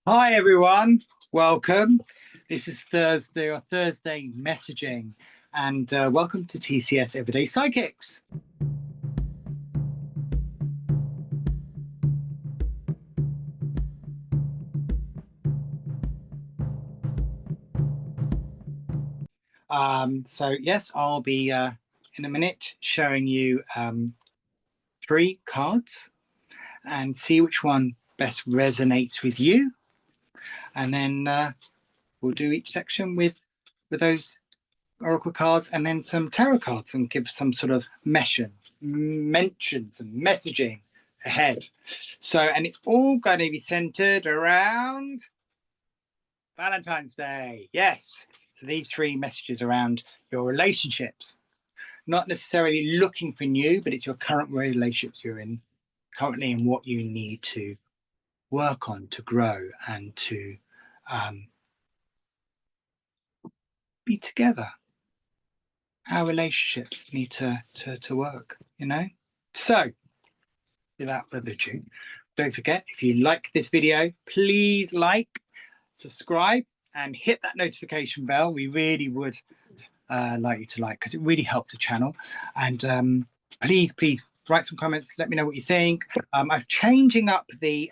Hi everyone, welcome. This is Thursday or Thursday messaging, and welcome to TCS Everyday Psychics. So yes, I'll be in a minute showing you three cards and see which one best resonates with you, and then we'll do each section with those oracle cards and then some tarot cards and give some sort of mentions and messaging ahead. So, and it's all going to be centered around Valentine's Day. Yes. So these three messages around your relationships, not necessarily looking for new, but it's your current relationships you're in currently and what you need to work on to grow and to be together. Our relationships need to work, So, without further ado, don't forget, if you like this video, please like, subscribe, and hit that notification bell. We really would like you to like, because it really helps the channel. And please write some comments. Let me know what you think. I'm changing up the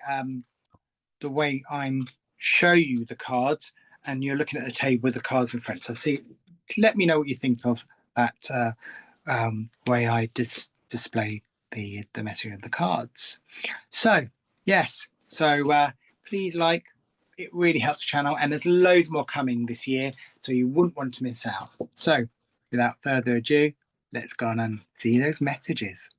way I'm show you the cards, and you're looking at the table with the cards in front. So see, let me know what you think of that way I display the messaging of the cards. So yes, so please like, it really helps the channel, and there's loads more coming this year, so you wouldn't want to miss out. So without further ado, let's go on and see those messages.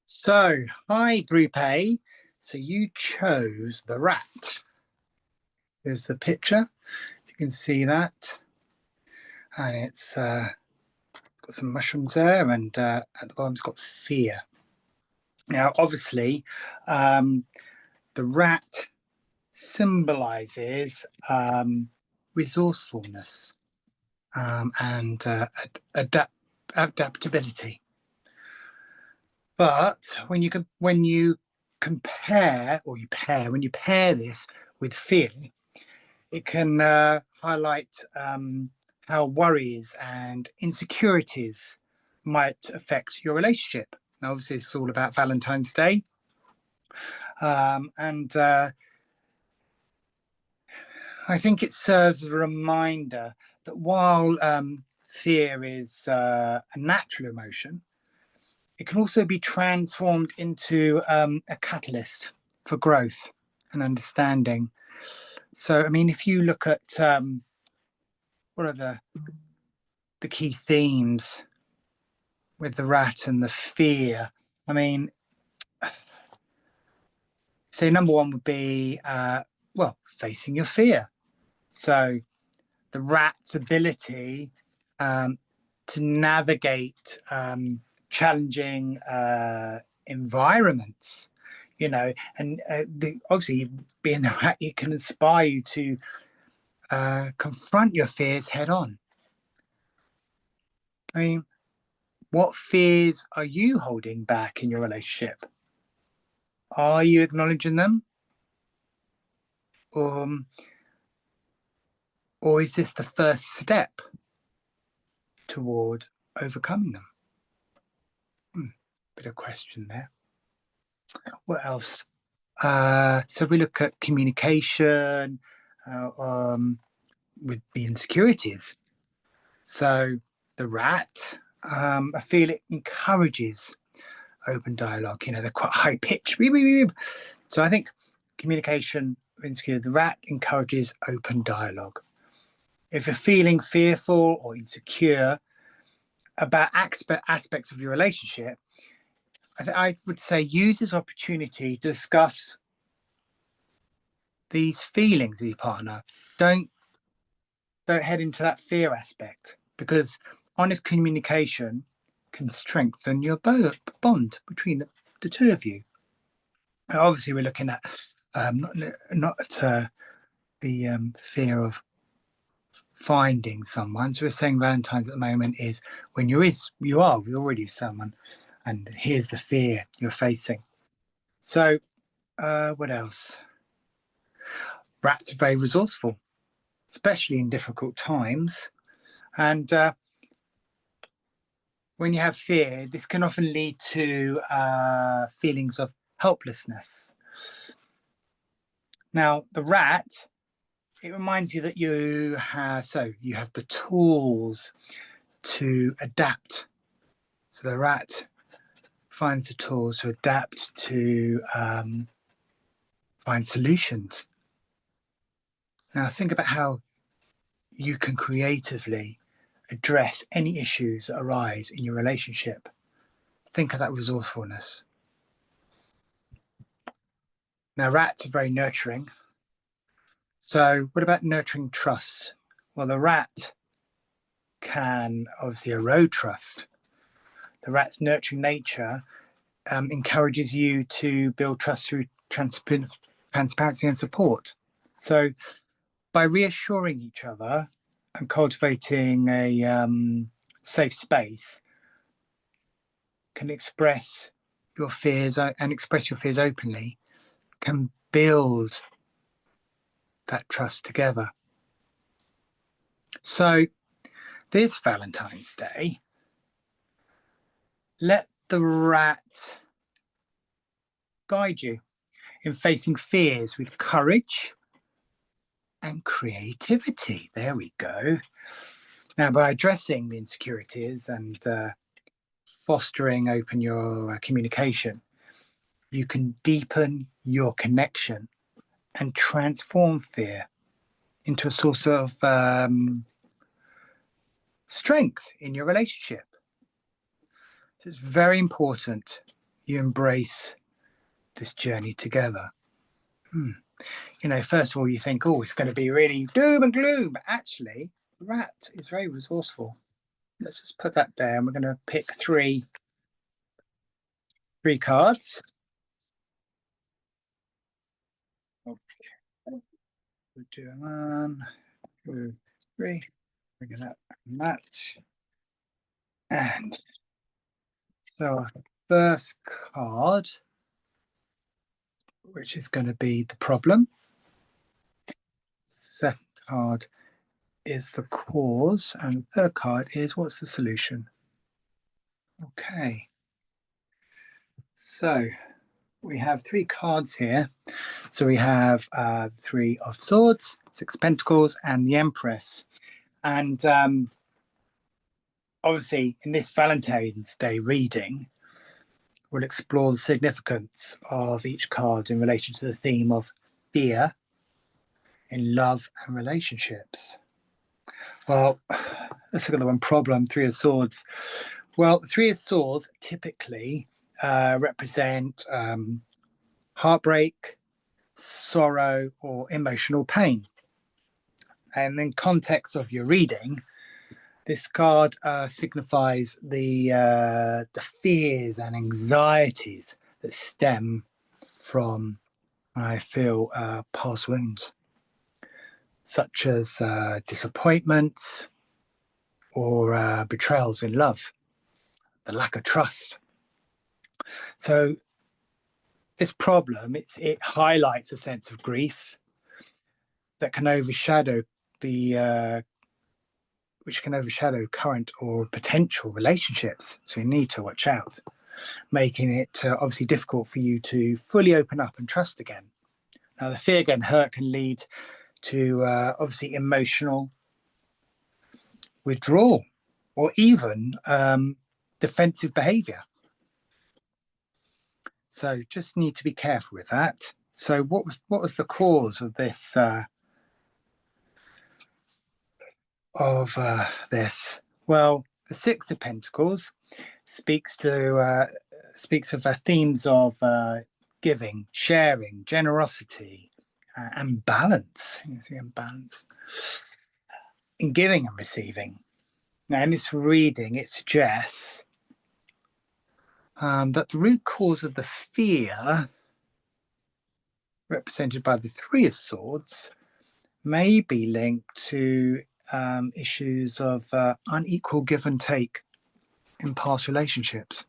So, hi Group A. So you chose the rat. There's the picture. You can see that. And it's got some mushrooms there, and at the bottom it's got fear. Now, obviously, the rat symbolizes resourcefulness and adaptability. But when you compare this with fear, it can highlight how worries and insecurities might affect your relationship. Now, obviously, it's all about Valentine's Day, and I think it serves as a reminder that while fear is a natural emotion, it can also be transformed into a catalyst for growth and understanding. So, I mean, if you look at what are the key themes with the rat and the fear, I mean, say number one would be, facing your fear. So the rat's ability to navigate challenging environments, and obviously being the rat, it can inspire you to confront your fears head on. I mean, what fears are you holding back in your relationship? Are you acknowledging them? Or is this the first step toward overcoming them? Bit of question there. What else? So we look at communication with the insecurities. So the rat, I feel it encourages open dialogue. They're quite high pitched. So I think communication insecure. The rat encourages open dialogue. If you're feeling fearful or insecure about aspects of your relationship, I would say use this opportunity to discuss these feelings with your partner. Don't head into that fear aspect, because honest communication can strengthen your bond between the two of you. Now, obviously, we're looking at not the fear of finding someone. So we're saying Valentine's at the moment is when you're already with someone, and here's the fear you're facing. So what else? Rats are very resourceful, especially in difficult times. And when you have fear, this can often lead to feelings of helplessness. Now, the rat, it reminds you that you have the tools to adapt. So the rat finds the tools to adapt to find solutions. Now, think about how you can creatively address any issues that arise in your relationship. Think of that resourcefulness. Now, rats are very nurturing. So what about nurturing trust? Well, the rat can obviously erode trust. The rat's nurturing nature encourages you to build trust through transparency and support. So by reassuring each other and cultivating a safe space, can express your fears and express your fears openly, can build that trust together. So this Valentine's Day, let the rat guide you in facing fears with courage and creativity. There we go. Now, by addressing the insecurities and fostering open your communication, you can deepen your connection and transform fear into a source of strength in your relationship. So it's very important you embrace this journey together. You know, first of all, you think, oh, it's going to be really doom and gloom. But actually, the rat is very resourceful. Let's just put that there. And we're going to pick three cards. Okay. We'll do 1, 2, 3. Bring it up and that. And so our first card, which is going to be the problem. Second card is the cause. And the third card is what's the solution? Okay. So we have 3 cards here. So we have 3 of Swords, 6 Pentacles, and the Empress. And obviously, in this Valentine's Day reading, we'll explore the significance of each card in relation to the theme of fear in love and relationships. Well, let's look at the one problem, 3 of Swords. Well, 3 of Swords typically represent heartbreak, sorrow, or emotional pain. And in context of your reading, this card signifies the fears and anxieties that stem from, I feel, past wounds, such as disappointment or betrayals in love, the lack of trust. So this problem, it highlights a sense of grief that can overshadow which can overshadow current or potential relationships. So you need to watch out, making it obviously difficult for you to fully open up and trust again. Now, the fear getting hurt can lead to obviously emotional withdrawal or even defensive behavior. So just need to be careful with that. So what was the cause of this Well, the 6 of Pentacles speaks of themes of giving, sharing, generosity, and balance. You see, balance in giving and receiving. Now, in this reading, it suggests that the root cause of the fear, represented by the Three of Swords, may be linked to issues of unequal give and take in past relationships.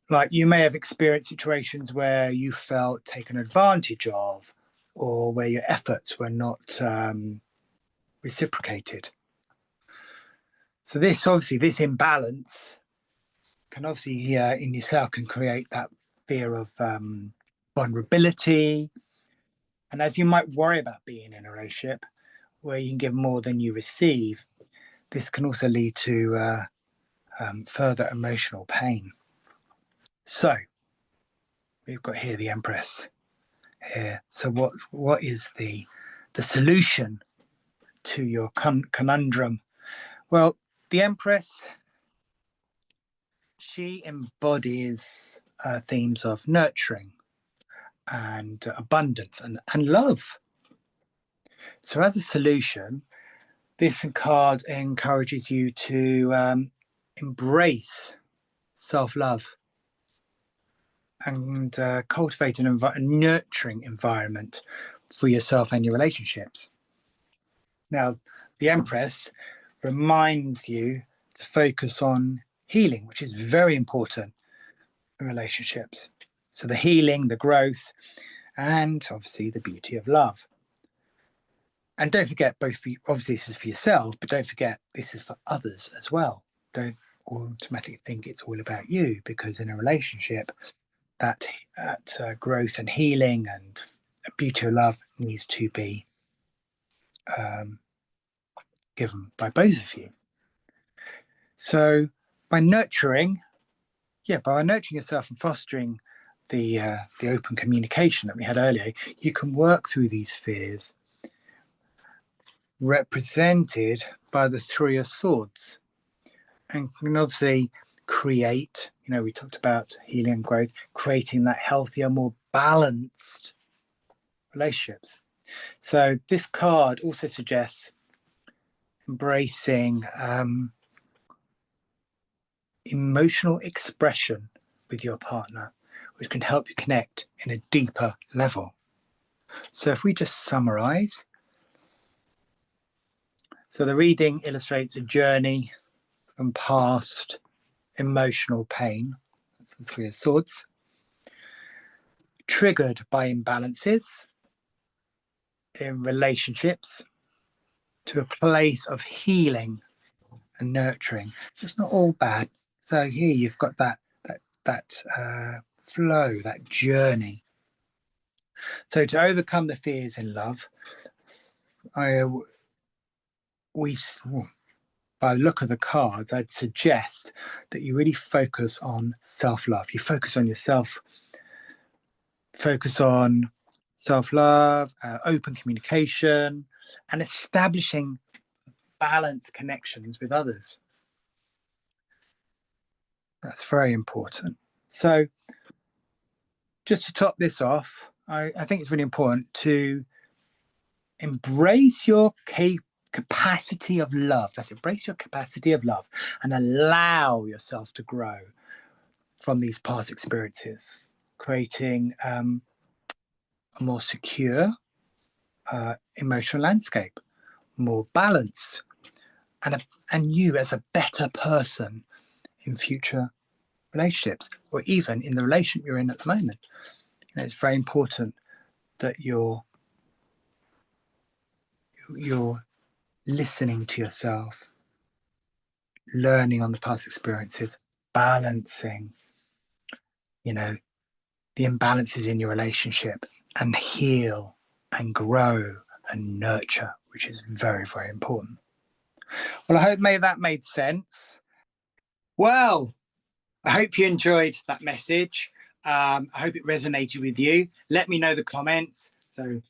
Like you may have experienced situations where you felt taken advantage of, or where your efforts were not reciprocated. So this imbalance can obviously in yourself can create that fear of vulnerability. And as you might worry about being in a relationship where you can give more than you receive, this can also lead to further emotional pain. So we've got here the Empress here. So what is the solution to your conundrum? Well, the Empress, she embodies themes of nurturing and abundance and love. So as a solution, this card encourages you to embrace self-love and cultivate a nurturing environment for yourself and your relationships. Now, the Empress reminds you to focus on healing, which is very important in relationships. So the healing, the growth, and obviously the beauty of love. And don't forget, obviously this is for yourself, but don't forget this is for others as well. Don't automatically think it's all about you, because in a relationship, that growth and healing and beauty of love needs to be given by both of you. So by nurturing yourself and fostering the open communication that we had earlier, you can work through these fears represented by the Three of Swords, and can obviously create, we talked about healing and growth, creating that healthier, more balanced relationships. So this card also suggests embracing emotional expression with your partner, which can help you connect in a deeper level. So if we just summarize, so the reading illustrates a journey from past emotional pain, that's the Three of Swords, triggered by imbalances in relationships, to a place of healing and nurturing. So it's not all bad. So here you've got that flow, that journey. So to overcome the fears in love, by the look of the cards, I'd suggest that you really focus on self-love. You focus on yourself, focus on self-love, open communication, and establishing balanced connections with others. That's very important. So just to top this off, I think it's really important to embrace your capacity of love. That's embrace your capacity of love and allow yourself to grow from these past experiences, creating a more secure emotional landscape, more balanced, and you as a better person in future relationships, or even in the relationship you're in at the moment. It's very important that you're listening to yourself, learning on the past experiences, balancing, the imbalances in your relationship, and heal and grow and nurture, which is very, very important. Well, I hope that made sense. Well, I hope you enjoyed that message. I hope it resonated with you. Let me know the comments. So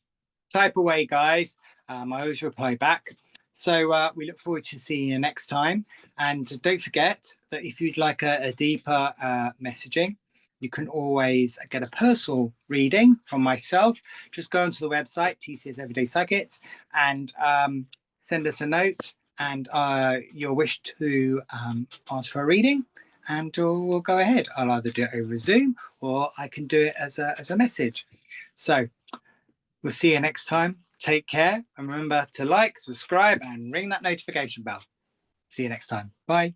type away, guys. I always reply back. So we look forward to seeing you next time. And don't forget that if you'd like a deeper messaging, you can always get a personal reading from myself. Just go onto the website, TCS Everyday Psychics, and send us a note, and your wish to ask for a reading, and we'll go ahead. I'll either do it over Zoom or I can do it as a message. So we'll see you next time. Take care, and remember to like, subscribe, and ring that notification bell. See you next time. Bye.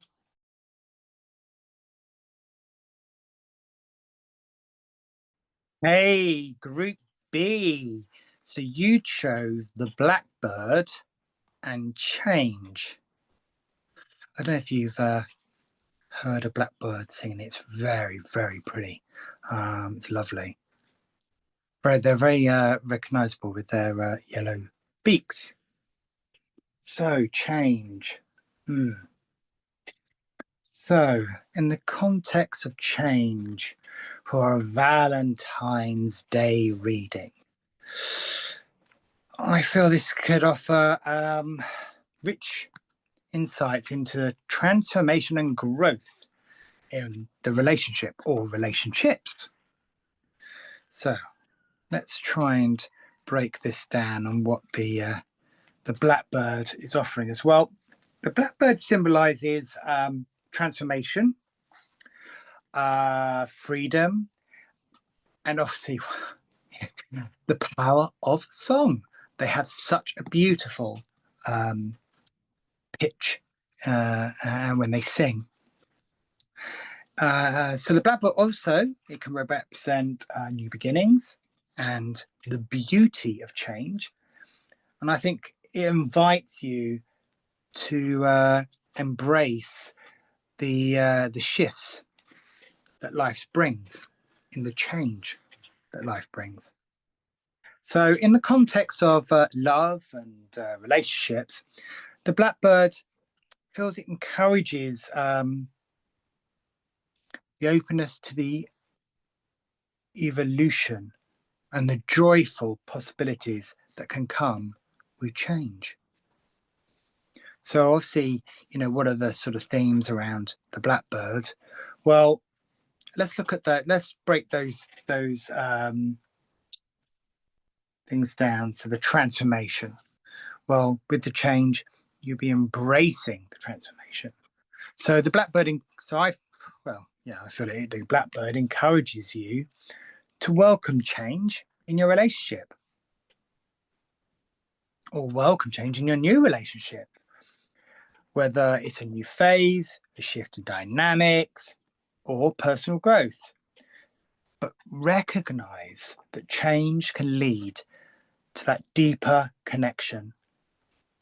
Hey, Group B. So you chose the Blackbird and Change. I don't know if you've heard a blackbird singing. It's very, very pretty. It's lovely. They're very recognizable with their yellow beaks. So, Change. So, in the context of change for a Valentine's Day reading, I feel this could offer rich insights into transformation and growth in the relationship or relationships. So, let's try and break this down on what the blackbird is offering as well. The blackbird symbolizes transformation, freedom, and obviously the power of song. They have such a beautiful pitch when they sing. So the blackbird also, it can represent new beginnings and the beauty of change. And I think it invites you to embrace the shifts that life brings, in the change that life brings. So in the context of love and relationships, the blackbird feels it encourages the openness to the evolution and the joyful possibilities that can come with change. So obviously, what are the sort of themes around the blackbird? Well, let's look at that. Let's break those things down. So the transformation. Well, with the change, you'll be embracing the transformation. So the blackbird, I feel it. The blackbird encourages you to welcome change in your relationship, or welcome change in your new relationship, whether it's a new phase, a shift in dynamics, or personal growth. But recognize that change can lead to that deeper connection.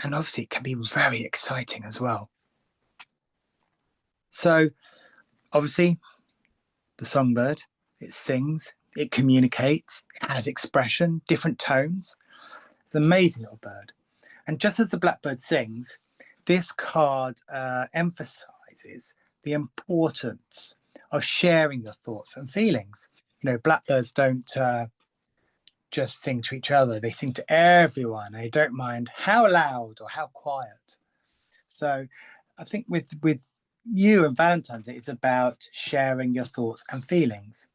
And obviously, it can be very exciting as well. So, obviously, the songbird, it sings, it communicates, it has expression, different tones. It's an amazing little bird. And just as the blackbird sings, this card emphasizes the importance of sharing your thoughts and feelings. Blackbirds don't just sing to each other, they sing to everyone. They don't mind how loud or how quiet. So I think with you and Valentine's Day, it's about sharing your thoughts and feelings,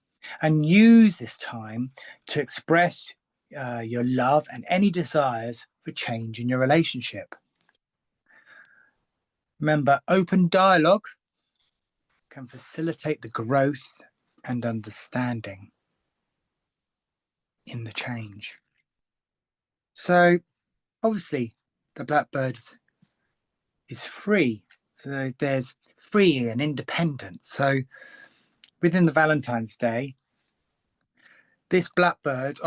and use this time to express your love and any desires for change in your relationship. Remember, open dialogue can facilitate the growth and understanding in the change. So obviously the blackbird is free. So there's free and independent. So within the Valentine's Day, this blackbird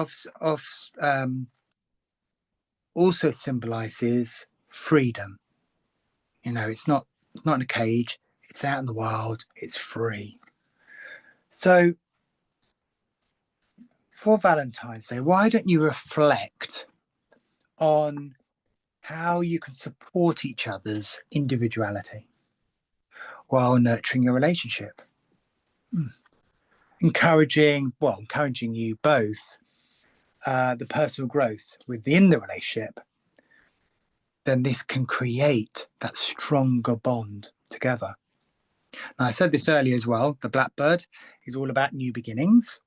also symbolizes freedom. It's not in a cage, it's out in the wild, it's free. So for Valentine's Day, why don't you reflect on how you can support each other's individuality while nurturing your relationship? Encouraging you both the personal growth within the relationship, then this can create that stronger bond together. Now, I said this earlier as well, the blackbird is all about new beginnings.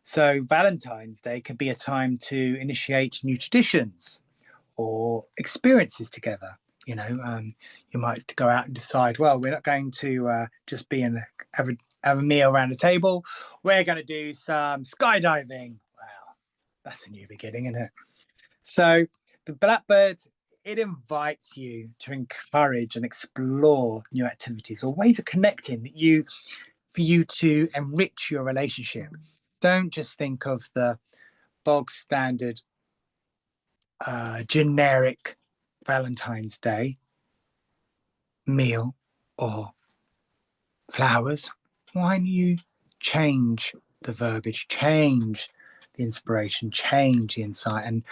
So Valentine's Day can be a time to initiate new traditions or experiences together, You know, you might go out and decide, well, we're not going to just be in have a meal around the table. We're going to do some skydiving. Wow, that's a new beginning, isn't it? So the Blackbird, it invites you to encourage and explore new activities or ways of connecting for you to enrich your relationship. Don't just think of the bog standard generic Valentine's Day meal or flowers. Why don't you change the verbiage, change the inspiration, change the insight, and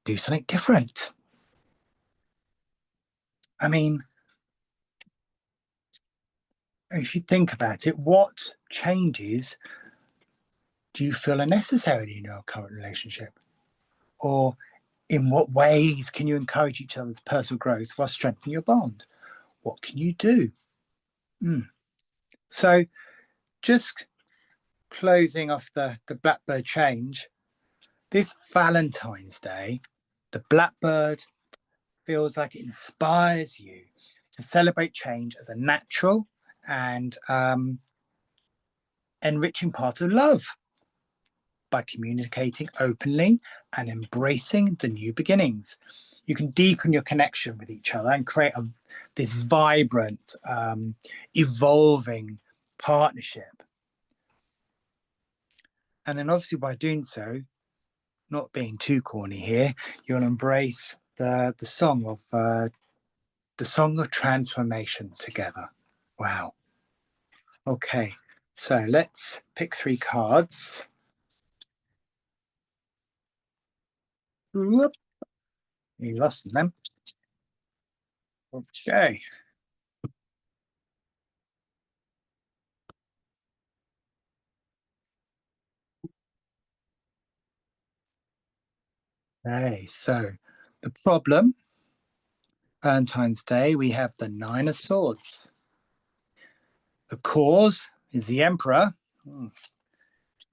do something different? I mean, if you think about it, what changes do you feel are necessary in your current relationship? Or in what ways can you encourage each other's personal growth while strengthening your bond? What can you do? So, just closing off the Blackbird change, this Valentine's Day, the Blackbird feels like it inspires you to celebrate change as a natural and enriching part of love by communicating openly and embracing the new beginnings. You can deepen your connection with each other and create this vibrant, evolving partnership. And then obviously by doing so, not being too corny here, you'll embrace the song of transformation together. Wow. Okay, so let's pick 3 cards. Whoop. You lost them. Okay. Okay, so the problem, Valentine's Day, we have the 9 of Swords. The cause is the Emperor.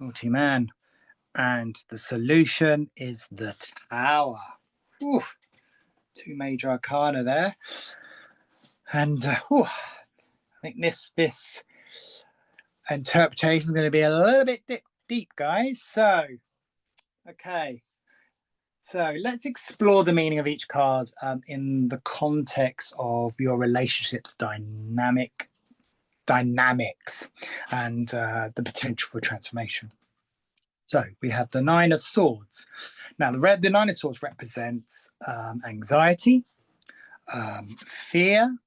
Naughty man. And the solution is the Tower. Whew. 2 major arcana there. And I think this interpretation is going to be a little bit deep, guys. So, okay. So let's explore the meaning of each card in the context of your relationship's dynamics and the potential for transformation. So we have the 9 of Swords. Now, the 9 of Swords represents anxiety, fear,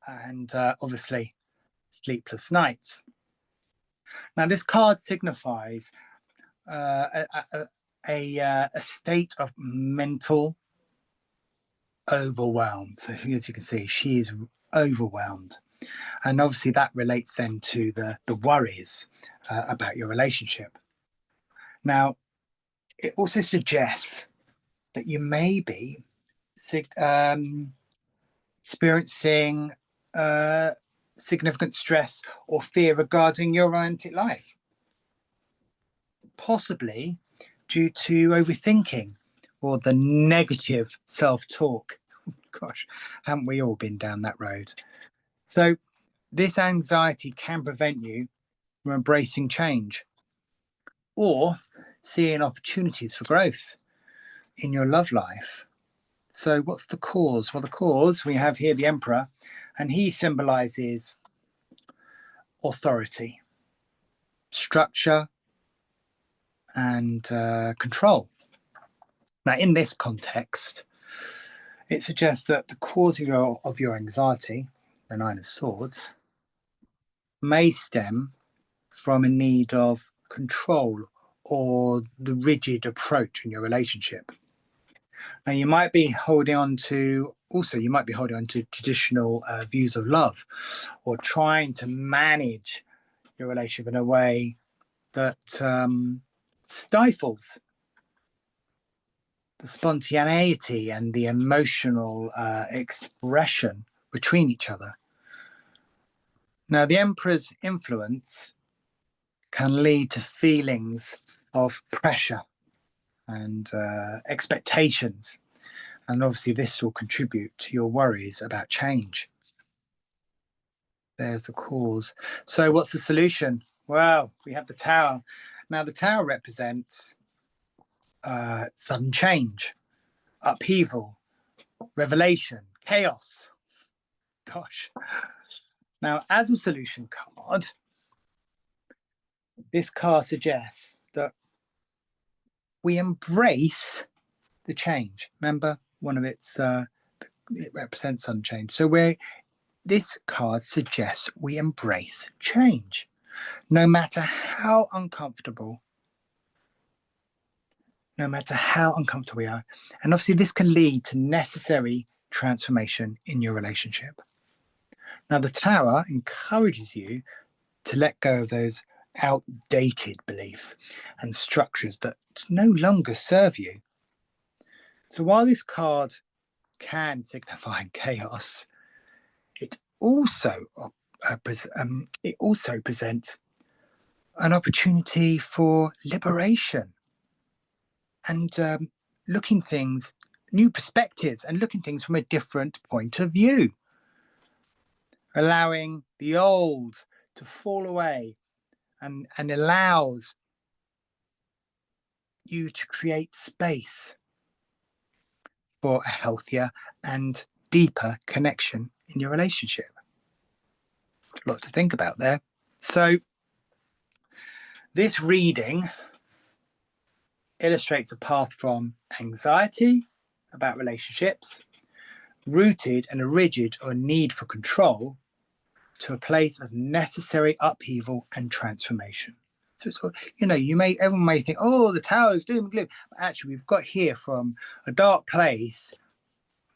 and obviously sleepless nights. Now, this card signifies a state of mental overwhelmed. So as you can see, she is overwhelmed. And obviously that relates then to the worries about your relationship. Now, it also suggests that you may be experiencing significant stress or fear regarding your romantic life, possibly due to overthinking or the negative self-talk. Gosh, haven't we all been down that road? So this anxiety can prevent you from embracing change or seeing opportunities for growth in your love life. So what's the cause? Well, the cause, we have here the Emperor, and he symbolizes authority, structure, and control. Now, in this context, it suggests that the cause of your anxiety, the 9 of Swords, may stem from a need of control or the rigid approach in your relationship. Now, you might be holding on to traditional views of love or trying to manage your relationship in a way that stifles the spontaneity and the emotional expression between each other. Now, the Emperor's influence can lead to feelings of pressure and expectations And obviously this will contribute to your worries about change. There's the cause. So what's the solution? Well, we have the Tower. Now the Tower represents sudden change, upheaval, revelation, chaos. Gosh. Now, as a solution card, this card suggests that we embrace the change. Remember, one of its it represents sudden change. So this card suggests we embrace change, no matter how uncomfortable. No matter how uncomfortable we are. And obviously, this can lead to necessary transformation in your relationship. Now, the Tower encourages you to let go of those outdated beliefs and structures that no longer serve you. So while this card can signify chaos, it also presents an opportunity for liberation and looking things, new perspectives, and looking things from a different point of view, allowing the old to fall away and allows you to create space for a healthier and deeper connection in your relationship. A lot to think about there. So this reading illustrates a path from anxiety about relationships, rooted in a rigid or need for control, to a place of necessary upheaval and transformation. So it's, everyone may think, oh, the Tower is doom and gloom. But actually, we've got here from a dark place.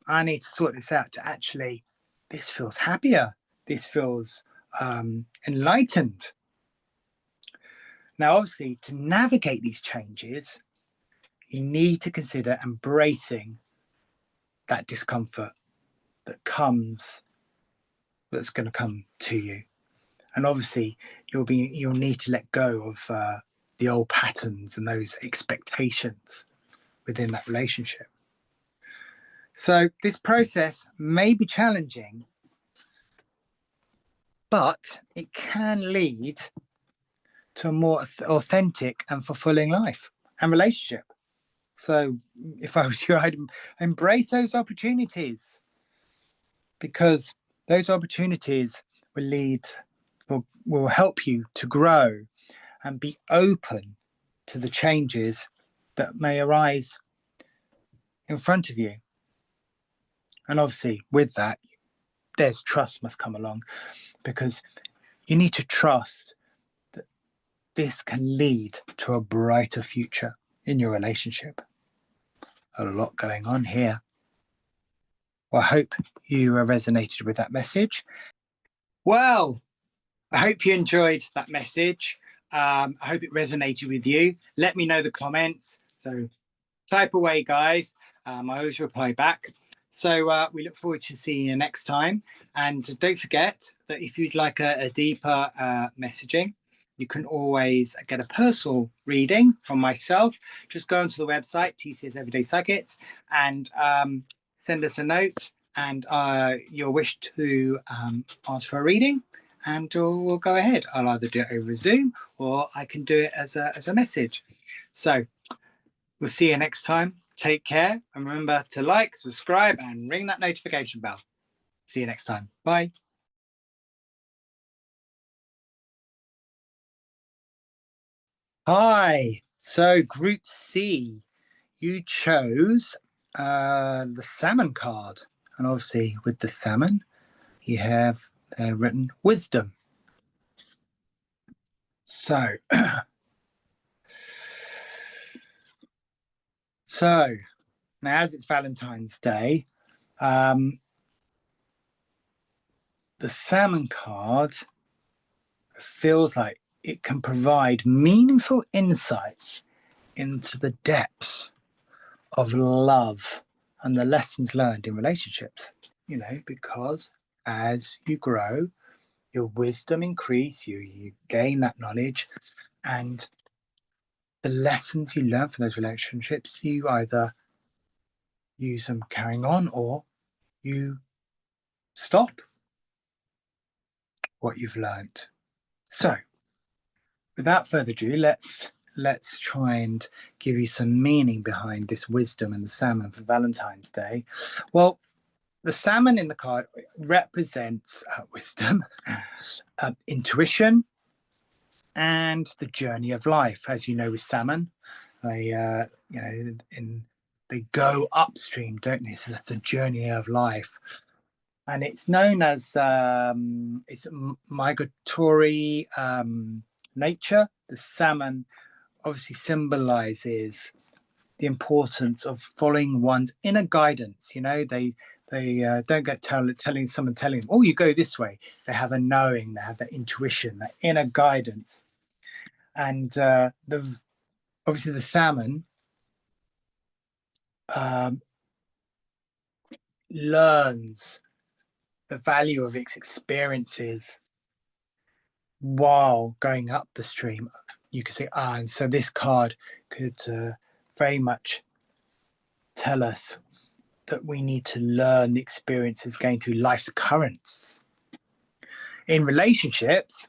I need to sort this out to actually, this feels happier. This feels enlightened. Now, obviously, to navigate these changes, you need to consider embracing that discomfort that's going to come to you. And obviously, you'll need to let go of the old patterns and those expectations within that relationship. So this process may be challenging, but it can lead to a more authentic and fulfilling life and relationship. So if I was you, I'd embrace those opportunities, because those opportunities will help you to grow and be open to the changes that may arise in front of you. And obviously with that, there's trust must come along, because you need to trust that this can lead to a brighter future in your relationship. A lot going on here. Well, I hope you resonated with that message. Well, I hope you enjoyed that message. I hope it resonated with you. Let me know the comments. So type away, guys. I always reply back. So we look forward to seeing you next time. And don't forget that if you'd like a deeper messaging, you can always get a personal reading from myself. Just go onto the website, TCS Everyday Psychics, and send us a note and your wish to ask for a reading, and we'll go ahead. I'll either do it over Zoom or I can do it as a message. So we'll see you next time. Take care, and remember to like, subscribe, and ring that notification bell. See you next time. Bye. Hi. So Group C, you chose the Salmon card. And obviously with the salmon, you have written wisdom. So, now as it's Valentine's Day, the salmon card feels like it can provide meaningful insights into the depths of love and the lessons learned in relationships, because as you grow, your wisdom increase, you gain that knowledge, and the lessons you learn from those relationships, you either use them carrying on, or you stop what you've learned. So, without further ado, let's try and give you some meaning behind this wisdom and the salmon for Valentine's Day. Well, the salmon in the card represents wisdom, intuition, and the journey of life. As you know, with salmon, they they go upstream, don't they? So that's the journey of life, and it's known as it's migratory nature. The salmon obviously symbolizes the importance of following one's inner guidance. They don't get telling someone telling them, "Oh, you go this way." They have a knowing, they have that intuition, that inner guidance, and the obviously the salmon um, learns the value of its experiences while going up the stream. You could say, and so this card could very much tell us that we need to learn the experiences going through life's currents. In relationships,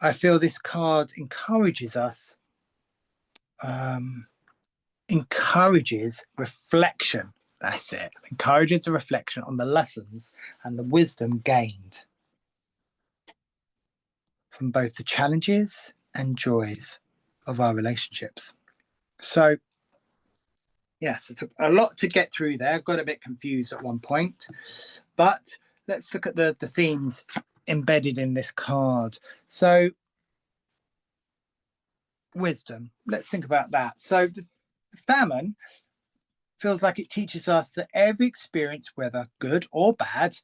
I feel this card encourages us, encourages reflection. That's it. Encourages a reflection on the lessons and the wisdom gained from both the challenges and joys of our relationships. So, yes, it took a lot to get through there. I got a bit confused at one point, but let's look at the themes embedded in this card. So, wisdom, let's think about that. So, the salmon feels like it teaches us that every experience, whether good or bad,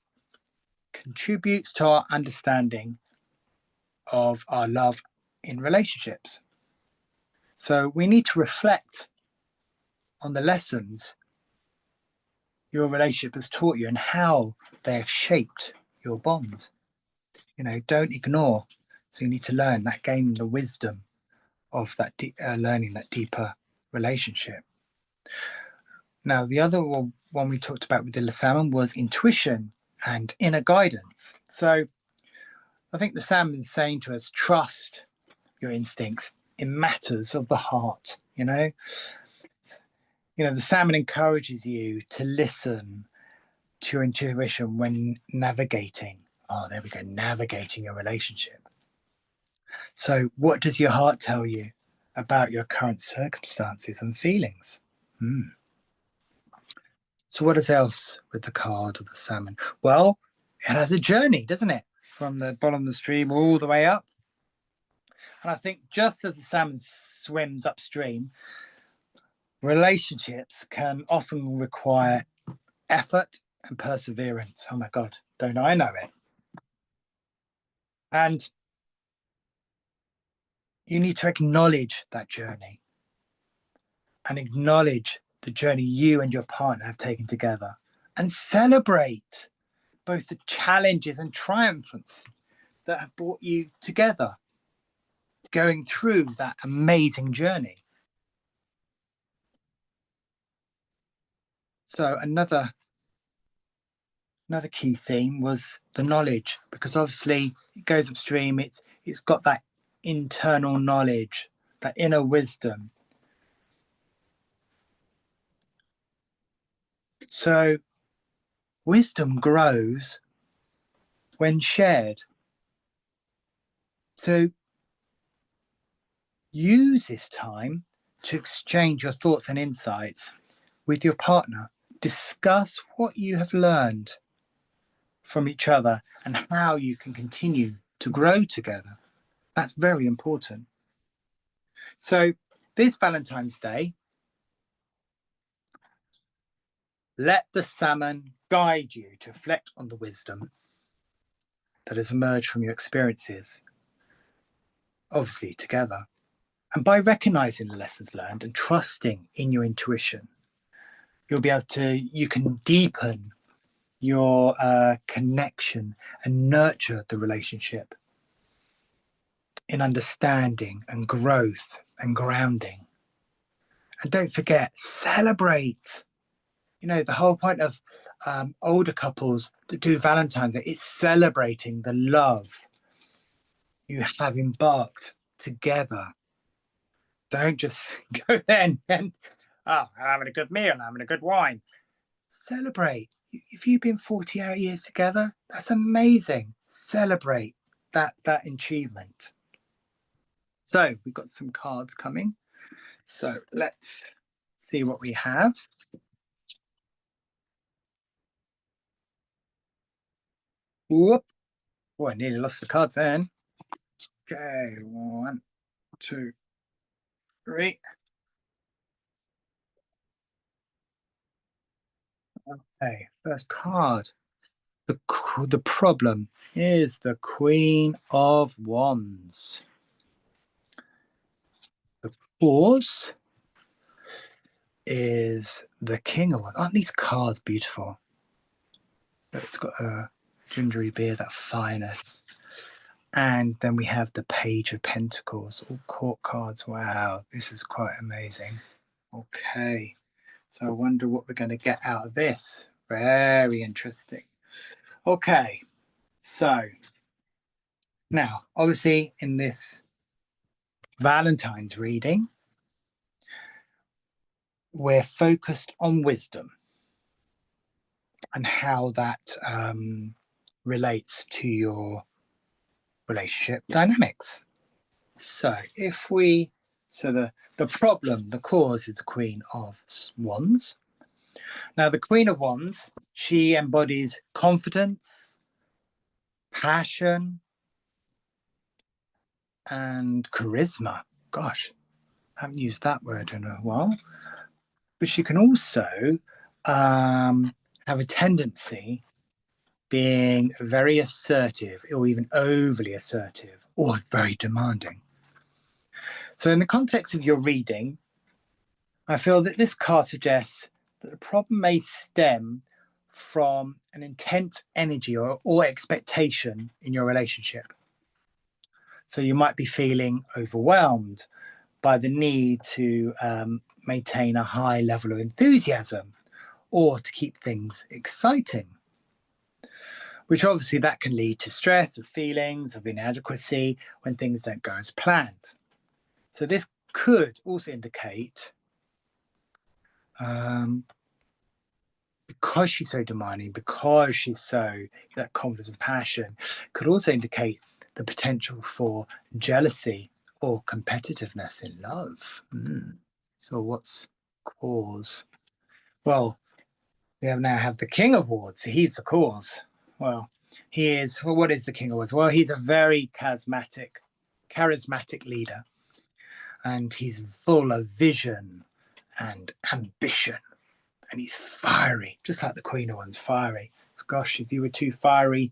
contributes to our understanding of our love in relationships. So, we need to reflect on the lessons your relationship has taught you and how they have shaped your bond. Don't ignore. So you need to learn that, gain the wisdom of that learning that deeper relationship. Now, the other one we talked about with the salmon was intuition and inner guidance. So I think the salmon is saying to us, trust your instincts in matters of the heart. The salmon encourages you to listen to your intuition when navigating. Oh, there we go, navigating your relationship. So, what does your heart tell you about your current circumstances and feelings? So, what else with the card of the salmon? Well, it has a journey, doesn't it? From the bottom of the stream all the way up. And I think just as the salmon swims upstream, relationships can often require effort and perseverance. Oh my God, don't I know it? And you need to acknowledge that journey and acknowledge the journey you and your partner have taken together and celebrate both the challenges and triumphs that have brought you together going through that amazing journey. So another key theme was the knowledge, because obviously it goes upstream. It's got that internal knowledge, that inner wisdom. So wisdom grows when shared. So use this time to exchange your thoughts and insights with your partner. Discuss what you have learned from each other and how you can continue to grow together. That's very important. So, this Valentine's Day, let the salmon guide you to reflect on the wisdom that has emerged from your experiences, obviously together. And by recognizing the lessons learned and trusting in your intuition, you can deepen your connection and nurture the relationship in understanding and growth and grounding. And don't forget, celebrate You know, the whole point of older couples to do Valentine's Day, it's celebrating the love you have embarked together. Don't just go there and oh, I'm having a good meal, I'm having a good wine. Celebrate. If you've been 48 years together, that's amazing. Celebrate that achievement. So we've got some cards coming. So let's see what we have. Whoop. Oh, I nearly lost the cards then. Okay, 1, 2, 3. Okay, first card. The problem is the Queen of Wands. The pause is the King of Wands. Aren't these cards beautiful? It's got a gingery beard, that fineness. And then we have the Page of Pentacles, all court cards. Wow, this is quite amazing. Okay, so I wonder what we're going to get out of this. Very interesting. Okay, so now, obviously, in this Valentine's reading, we're focused on wisdom and how that relates to your relationship dynamics. So the problem, the cause is the Queen of Wands. Now, the Queen of Wands, she embodies confidence, passion, and charisma. Gosh, I haven't used that word in a while. But she can also have a tendency being very assertive or even overly assertive or very demanding. So in the context of your reading, I feel that this card suggests that the problem may stem from an intense energy or expectation in your relationship. So you might be feeling overwhelmed by the need to maintain a high level of enthusiasm or to keep things exciting, which obviously that can lead to stress or feelings of inadequacy when things don't go as planned. So this could also indicate, because she's so demanding, because she's so that confidence and passion, could also indicate the potential for jealousy or competitiveness in love. So what's cause? Well, we now have the King of Wands. He's the cause. Well, what is the King of Wands? Well, he's a very charismatic leader, and he's full of vision and ambition, and he's fiery, just like the Queen of Wands, fiery. So, gosh, if you were two fiery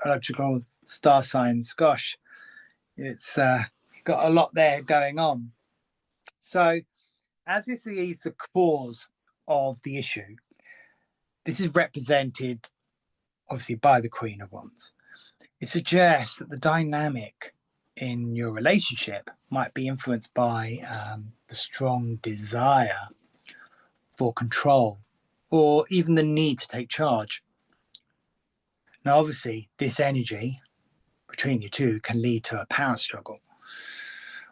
electrical star signs, gosh, it's got a lot there going on. So, as this is the cause of the issue, this is represented obviously by the Queen of Wands. It suggests that the dynamic in your relationship might be influenced by the strong desire for control or even the need to take charge. Now, obviously, this energy between you two can lead to a power struggle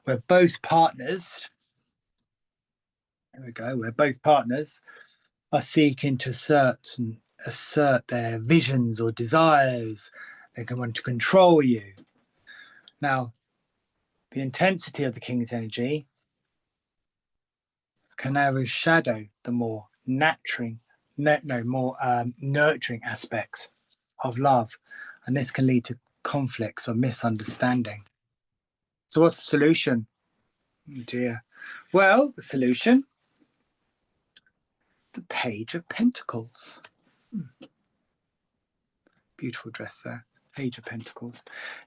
where both partners, are seeking to assert their visions or desires. They can want to control you. Now, the intensity of the King's energy can overshadow the more nurturing aspects of love, and this can lead to conflicts or misunderstanding. So what's the solution? Oh dear. Well, the solution, the Page of Pentacles. Beautiful dress there. Page of Pentacles.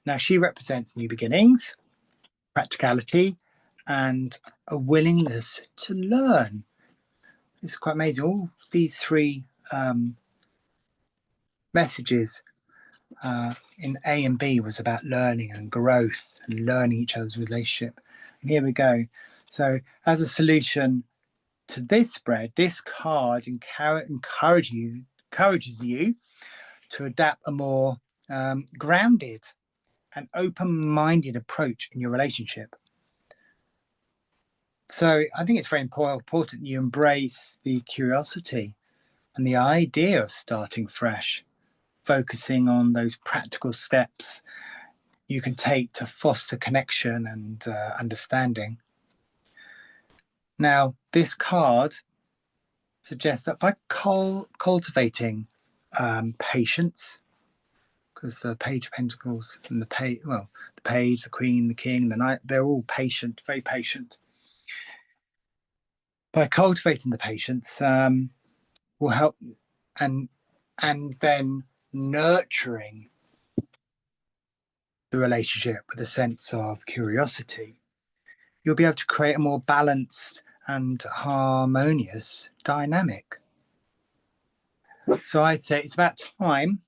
Now, she represents new beginnings, practicality, and a willingness to learn. It's quite amazing. All these three messages in A and B was about learning and growth and learning each other's relationship. And here we go. So, as a solution to this spread, this card encourages you to adapt a more grounded and open-minded approach in your relationship. So I think it's very important you embrace the curiosity and the idea of starting fresh, focusing on those practical steps you can take to foster connection and understanding. Now, this card suggests that by cultivating patience, because the Page of Pentacles and the Page, the Queen, the King, the Knight, they're all patient, very patient. By cultivating the patience, will help, and then nurturing the relationship with a sense of curiosity, you'll be able to create a more balanced and harmonious dynamic. So I'd say it's about time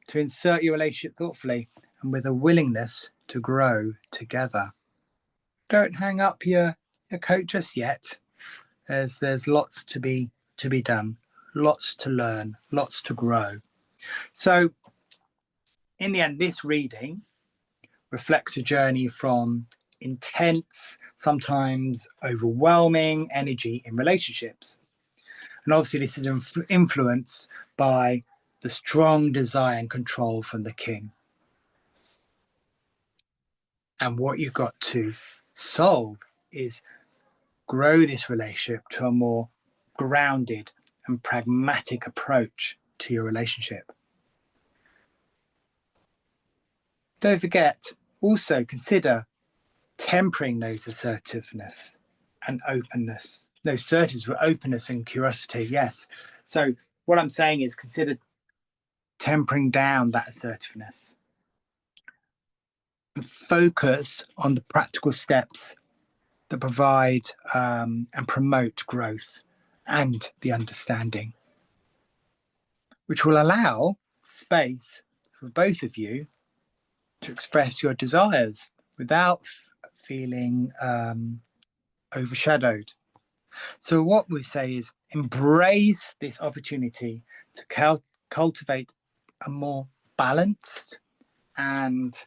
to insert your relationship thoughtfully and with a willingness to grow together. Don't hang up your coat just yet, as there's lots to be done, lots to learn, lots to grow. So in the end, this reading reflects a journey from intense, sometimes overwhelming energy in relationships. And obviously this is influenced by the strong desire and control from the King. And what you've got to solve is grow this relationship to a more grounded and pragmatic approach to your relationship. Don't forget, also consider tempering those assertiveness and openness. Those assertiveness with openness and curiosity, yes. So what I'm saying is consider tempering down that assertiveness and focus on the practical steps that provide and promote growth and the understanding, which will allow space for both of you to express your desires without feeling overshadowed. So what we say is embrace this opportunity to cultivate a more balanced and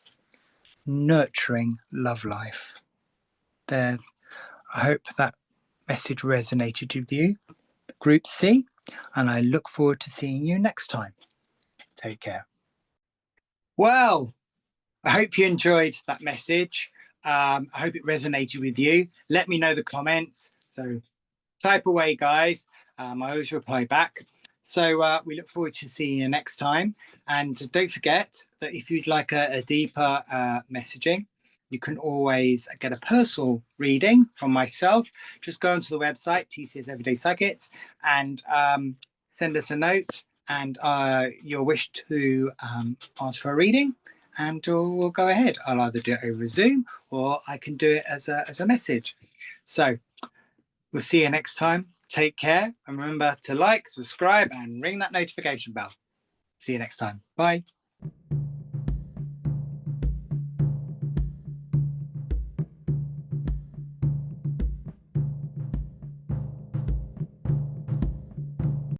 nurturing love life. There, I hope that message resonated with you, Group C, and I look forward to seeing you next time. Take care. Well, I hope you enjoyed that message. I hope it resonated with you. Let me know the comments. So type away, guys. I always reply back. So we look forward to seeing you next time. And don't forget that if you'd like a deeper messaging, you can always get a personal reading from myself. Just go onto the website, TCS Everyday Psychics, and send us a note and your wish to ask for a reading. And we'll go ahead. I'll either do it over Zoom or I can do it as a message. So we'll see you next time. Take care. And remember to like, subscribe, and ring that notification bell. See you next time. Bye.